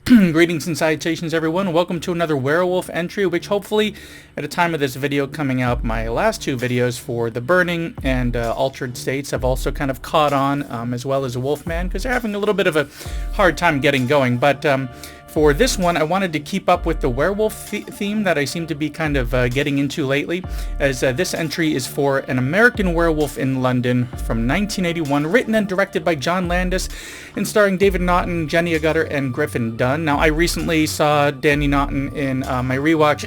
Greetings and salutations, everyone. Welcome to another werewolf entry, which hopefully, at the time of this video coming out, my last two videos for The Burning and Altered States have also kind of caught on, as well as Wolfman, because they're having a little bit of a hard time getting going. But for this one, I wanted to keep up with the werewolf theme that I seem to be kind of getting into lately, as this entry is for An American Werewolf in London from 1981, written and directed by John Landis, and starring David Naughton, Jenny Agutter, and Griffin Dunne. Now, I recently saw Danny Naughton in my rewatch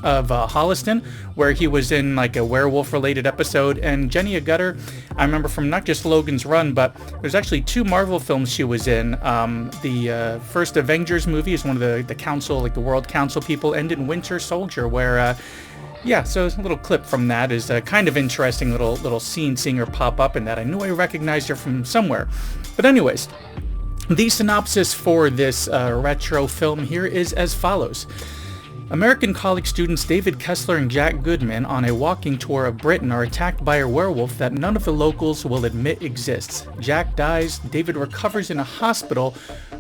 of Holliston, where he was in like a werewolf-related episode, and Jenny Agutter, I remember from not just Logan's Run, but there's actually two Marvel films she was in. The first Avengers movie is one of the council, like the World Council people, and in Winter Soldier, where yeah, so a little clip from that is a kind of interesting little scene, seeing her pop up in that. I knew I recognized her from somewhere. But anyways, the synopsis for this retro film here is as follows. American college students David Kessler and Jack Goodman on a walking tour of Britain are attacked by a werewolf that none of the locals will admit exists. Jack dies, David recovers in a hospital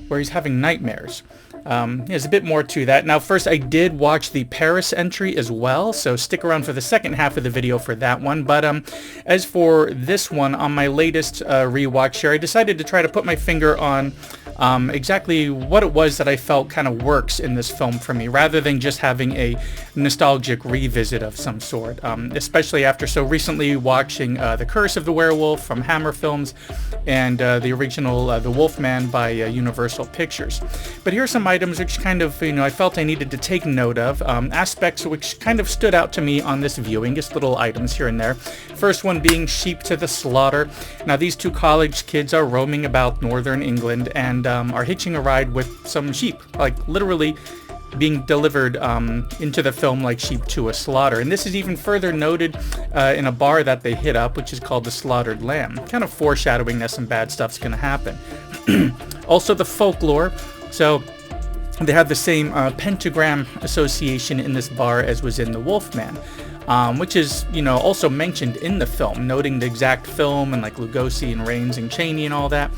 where he's having nightmares. There's a bit more to that. Now, first, I did watch the Paris entry as well, so stick around for the second half of the video for that one. But as for this one, on my latest rewatch here, I decided to try to put my finger on exactly what it was that I felt kind of works in this film for me, rather than just having a nostalgic revisit of some sort, especially after so recently watching The Curse of the Werewolf from Hammer Films and the original The Wolfman by Universal Pictures. But here are some items which kind of, I felt I needed to take note of, aspects which kind of stood out to me on this viewing, just little items here and there. First one being sheep to the slaughter. Now, these two college kids are roaming about northern England and are hitching a ride with some sheep, like literally being delivered into the film like sheep to a slaughter. And this is even further noted in a bar that they hit up, which is called the Slaughtered Lamb, kind of foreshadowing that some bad stuff's going to happen. Also, the folklore. So they have the same pentagram association in this bar as was in the Wolfman, which is, also mentioned in the film, noting the exact film and like Lugosi and Rains and Cheney and all that.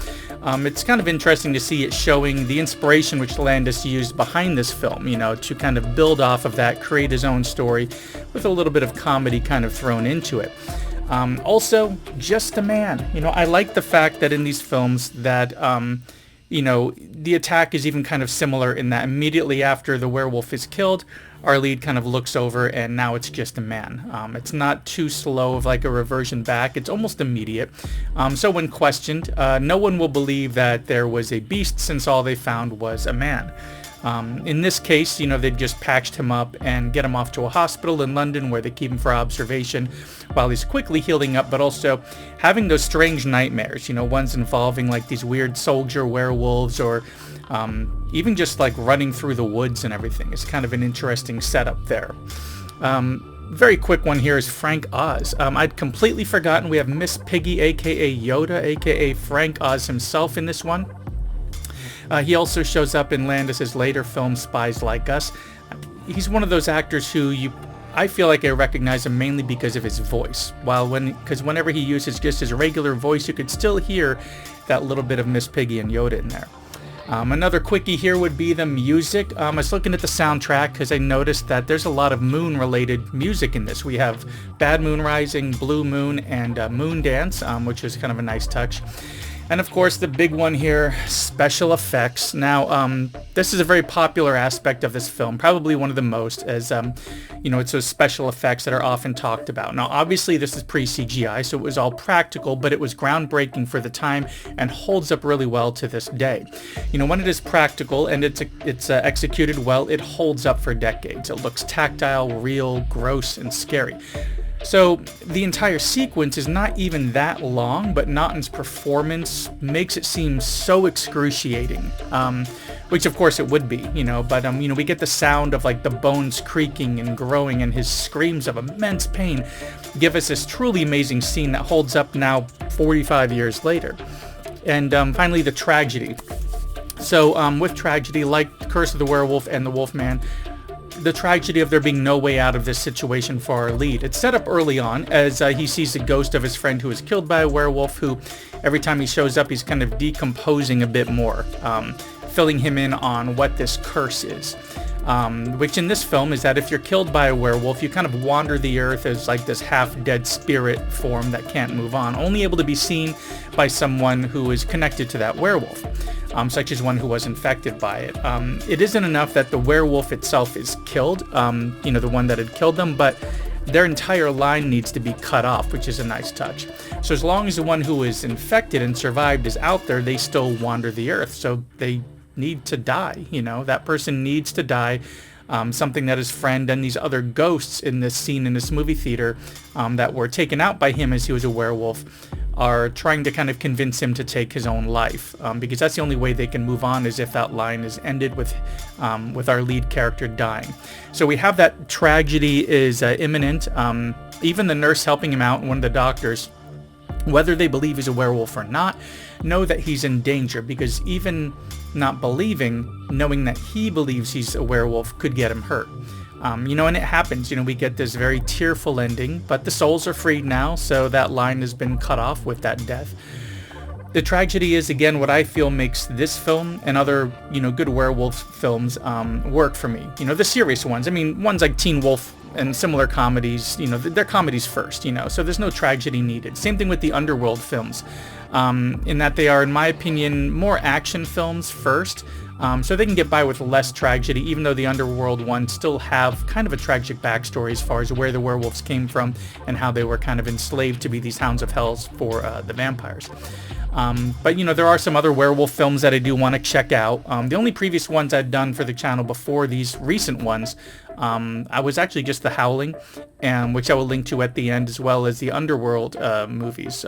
It's kind of interesting to see it showing the inspiration which Landis used behind this film, to kind of build off of that, create his own story with a little bit of comedy kind of thrown into it. Also, just a man. I like the fact that in these films that the attack is even kind of similar in that immediately after the werewolf is killed, our lead kind of looks over and now it's just a man. It's not too slow of like a reversion back. It's almost immediate. So when questioned, no one will believe that there was a beast since all they found was a man. In this case, they just patched him up and get him off to a hospital in London where they keep him for observation while he's quickly healing up, but also having those strange nightmares, ones involving like these weird soldier werewolves or even just like running through the woods and everything. It's kind of an interesting setup there. Very quick one here is Frank Oz. I'd completely forgotten we have Miss Piggy, aka Yoda, aka Frank Oz himself in this one. He also shows up in Landis' later film Spies Like Us. He's one of those actors who I feel like I recognize him mainly because of his voice. Because whenever he uses just his regular voice, you could still hear that little bit of Miss Piggy and Yoda in there. Another quickie here would be the music. I was looking at the soundtrack because I noticed that there's a lot of moon-related music in this. We have Bad Moon Rising, Blue Moon, and Moon Dance, which is kind of a nice touch. And of course, the big one here, special effects. Now, this is a very popular aspect of this film, probably one of the most, as, it's those special effects that are often talked about. Now, obviously, this is pre-CGI, so it was all practical, but it was groundbreaking for the time and holds up really well to this day. When it is practical and it's executed well, it holds up for decades. It looks tactile, real, gross, and scary. So the entire sequence is not even that long, but Naughton's performance makes it seem so excruciating, which of course it would be, but we get the sound of like the bones creaking and growing and his screams of immense pain give us this truly amazing scene that holds up now 45 years later. And finally, the tragedy. So with tragedy, like Curse of the Werewolf and the Wolfman, the tragedy of there being no way out of this situation for our lead. It's set up early on as he sees the ghost of his friend who was killed by a werewolf, who every time he shows up he's kind of decomposing a bit more. filling him in on what this curse is. Which in this film is that if you're killed by a werewolf, you kind of wander the earth as like this half-dead spirit form that can't move on, only able to be seen by someone who is connected to that werewolf, such as one who was infected by it. It isn't enough that the werewolf itself is killed, the one that had killed them, but their entire line needs to be cut off, which is a nice touch. So as long as the one who is infected and survived is out there, they still wander the earth, so they need to die. That person needs to die. Something that his friend and these other ghosts in this scene in this movie theater that were taken out by him as he was a werewolf are trying to kind of convince him to take his own life, because that's the only way they can move on, is if that line is ended with our lead character dying. So we have that tragedy is imminent. Even the nurse helping him out and one of the doctors, whether they believe he's a werewolf or not, know that he's in danger, because even not believing, knowing that he believes he's a werewolf could get him hurt. And it happens. We get this very tearful ending, but the souls are freed now, so that line has been cut off with that death. The tragedy is, again, what I feel makes this film and other, good werewolf films work for me. The serious ones. I mean, ones like Teen Wolf and similar comedies, they're comedies first, so there's no tragedy needed. Same thing with the Underworld films, in that they are, in my opinion, more action films first, so they can get by with less tragedy, even though the Underworld ones still have kind of a tragic backstory as far as where the werewolves came from and how they were kind of enslaved to be these hounds of hell for the vampires. But there are some other werewolf films that I do want to check out. The only previous ones I'd done for the channel before these recent ones, I was actually just The Howling, which I will link to at the end, as well as the Underworld movies.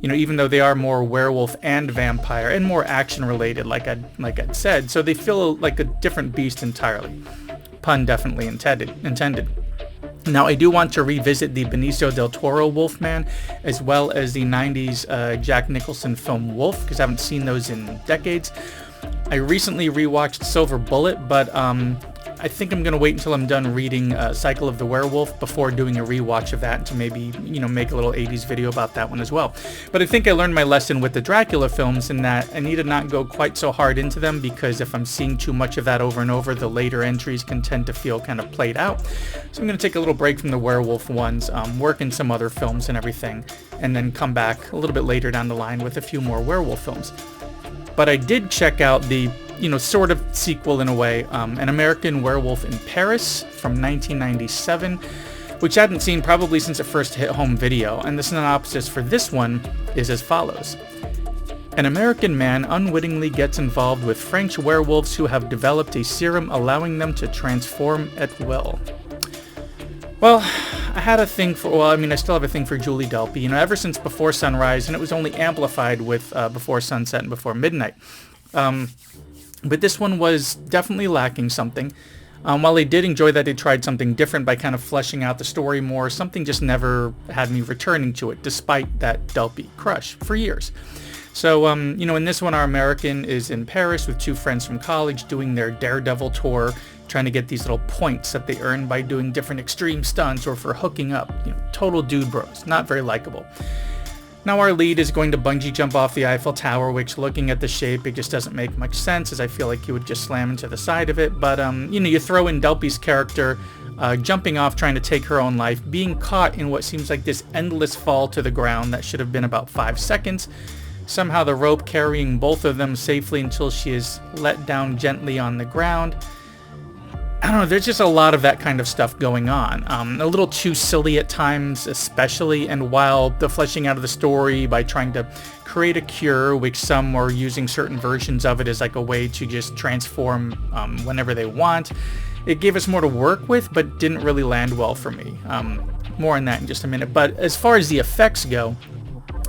Even though they are more werewolf and vampire and more action related, like I'd said, so they feel like a different beast entirely. Pun definitely intended. Now, I do want to revisit the Benicio del Toro Wolfman, as well as the 90s Jack Nicholson film Wolf, because I haven't seen those in decades. I recently rewatched Silver Bullet, but I think I'm going to wait until I'm done reading Cycle of the Werewolf before doing a rewatch of that, to maybe, make a little 80s video about that one as well. But I think I learned my lesson with the Dracula films in that I need to not go quite so hard into them, because if I'm seeing too much of that over and over, the later entries can tend to feel kind of played out. So I'm going to take a little break from the werewolf ones, work in some other films and everything, and then come back a little bit later down the line with a few more werewolf films. But I did check out the sort of sequel in a way, An American Werewolf in Paris from 1997, which I hadn't seen probably since it first hit home video, and the synopsis for this one is as follows. An American man unwittingly gets involved with French werewolves who have developed a serum allowing them to transform at will. Well, I had a thing for, I still have a thing for Julie Delpy, ever since Before Sunrise, and it was only amplified with Before Sunset and Before Midnight. But this one was definitely lacking something. While I did enjoy that they tried something different by kind of fleshing out the story more, something just never had me returning to it, despite that Delpy crush for years. So, in this one, our American is in Paris with two friends from college doing their Daredevil tour, trying to get these little points that they earn by doing different extreme stunts or for hooking up. Total dude bros, not very likable. Now our lead is going to bungee jump off the Eiffel Tower, which, looking at the shape, it just doesn't make much sense, as I feel like he would just slam into the side of it. But, you throw in Delpy's character jumping off, trying to take her own life, being caught in what seems like this endless fall to the ground that should have been about 5 seconds. Somehow the rope carrying both of them safely until she is let down gently on the ground. I don't know, there's just a lot of that kind of stuff going on. A little too silly at times, especially, and while the fleshing out of the story by trying to create a cure, which some are using certain versions of it as like a way to just transform whenever they want, it gave us more to work with, but didn't really land well for me. More on that in just a minute. But as far as the effects go,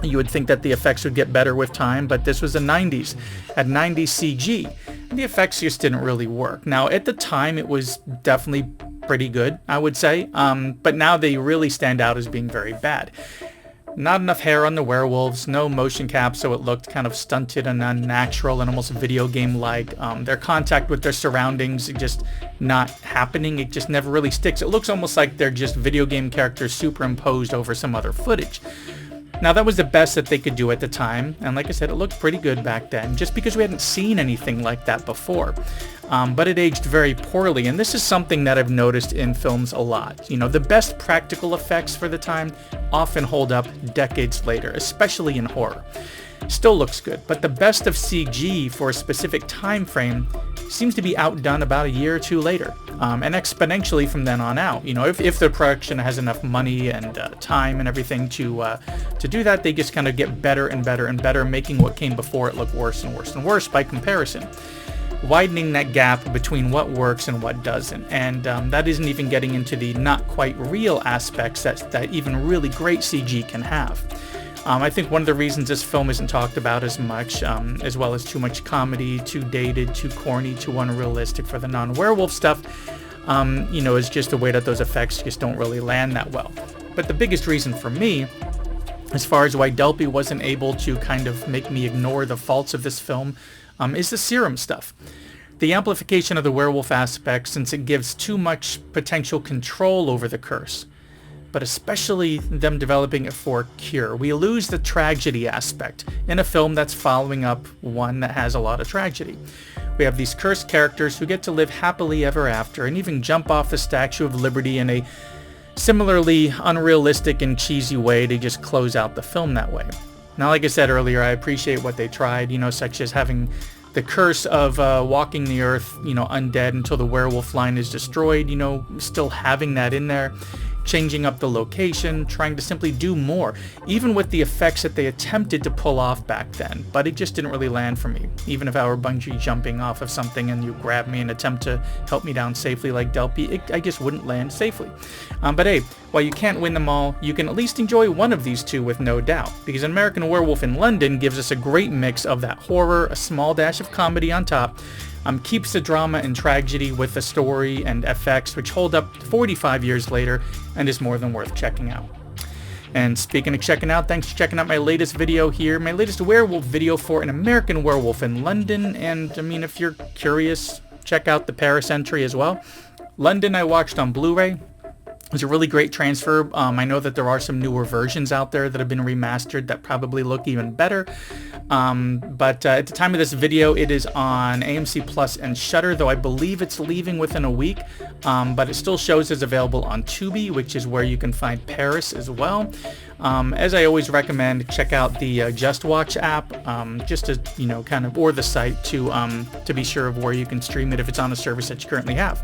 you would think that the effects would get better with time, but this was the 90s, had 90s CG. The effects just didn't really work. Now, at the time, it was definitely pretty good, I would say, but now they really stand out as being very bad. Not enough hair on the werewolves, no motion cap, so it looked kind of stunted and unnatural and almost video game-like. Their contact with their surroundings just not happening. It just never really sticks. It looks almost like they're just video game characters superimposed over some other footage. Now that was the best that they could do at the time, and like I said, it looked pretty good back then, just because we hadn't seen anything like that before. But it aged very poorly, and this is something that I've noticed in films a lot. You know, the best practical effects for the time often hold up decades later, especially in horror. Still looks good, but the best of CG for a specific time frame seems to be outdone about a year or two later, and exponentially from then on out. You know, if the production has enough money and time and everything to do that, they just kind of get better and better and better, making what came before it look worse and worse and worse by comparison, widening that gap between what works and what doesn't. And that isn't even getting into the not quite real aspects that even really great CG can have. I think one of the reasons this film isn't talked about as much, as well as too much comedy, too dated, too corny, too unrealistic for the non-werewolf stuff, you know, is just the way that those effects just don't really land that well. But the biggest reason for me, as far as why Delpy wasn't able to kind of make me ignore the faults of this film, is the serum stuff. The amplification of the werewolf aspect, since it gives too much potential control over the curse, but especially them developing it for cure. We lose the tragedy aspect in a film that's following up one that has a lot of tragedy. We have these cursed characters who get to live happily ever after and even jump off the Statue of Liberty in a similarly unrealistic and cheesy way to just close out the film that way. Now, like I said earlier, I appreciate what they tried, you know, such as having the curse of walking the earth, you know, undead until the werewolf line is destroyed, you know, still having that in there. Changing up the location, trying to simply do more, even with the effects that they attempted to pull off back then, but it just didn't really land for me. Even if I were bungee jumping off of something and you grab me and attempt to help me down safely like Delpy, I just wouldn't land safely. But hey, while you can't win them all, you can at least enjoy one of these two with no doubt, because American Werewolf in London gives us a great mix of that horror, a small dash of comedy on top, keeps the drama and tragedy with the story and effects, which hold up 45 years later and is more than worth checking out. And speaking of checking out, thanks for checking out my latest video here, my latest werewolf video for An American Werewolf in London. And I mean, if you're curious, check out the Paris entry as well. London I watched on Blu-ray. It was a really great transfer. I know that there are some newer versions out there that have been remastered that probably look even better. But at the time of this video, it is on AMC Plus and Shudder, though I believe it's leaving within a week. But it still shows as available on Tubi, which is where you can find Paris as well. As I always recommend, check out the Just Watch app, just to, you know, kind of, or the site to be sure of where you can stream it if it's on a service that you currently have.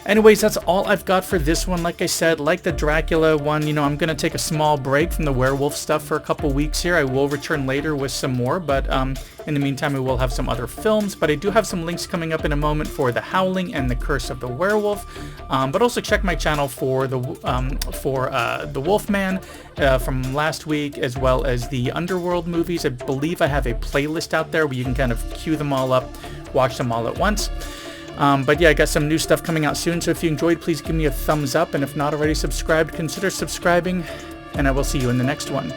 Anyways, that's all I've got for this one. Like I said, like the Dracula one, you know, I'm going to take a small break from the werewolf stuff for a couple weeks here. I will return later with some more, but in the meantime, we will have some other films. But I do have some links coming up in a moment for The Howling and The Curse of the Werewolf. But also check my channel for the Wolfman from last week, as well as the Underworld movies. I believe I have a playlist out there where you can kind of queue them all up, watch them all at once. But yeah, I got some new stuff coming out soon, so if you enjoyed, please give me a thumbs up, and if not already subscribed, consider subscribing, and I will see you in the next one.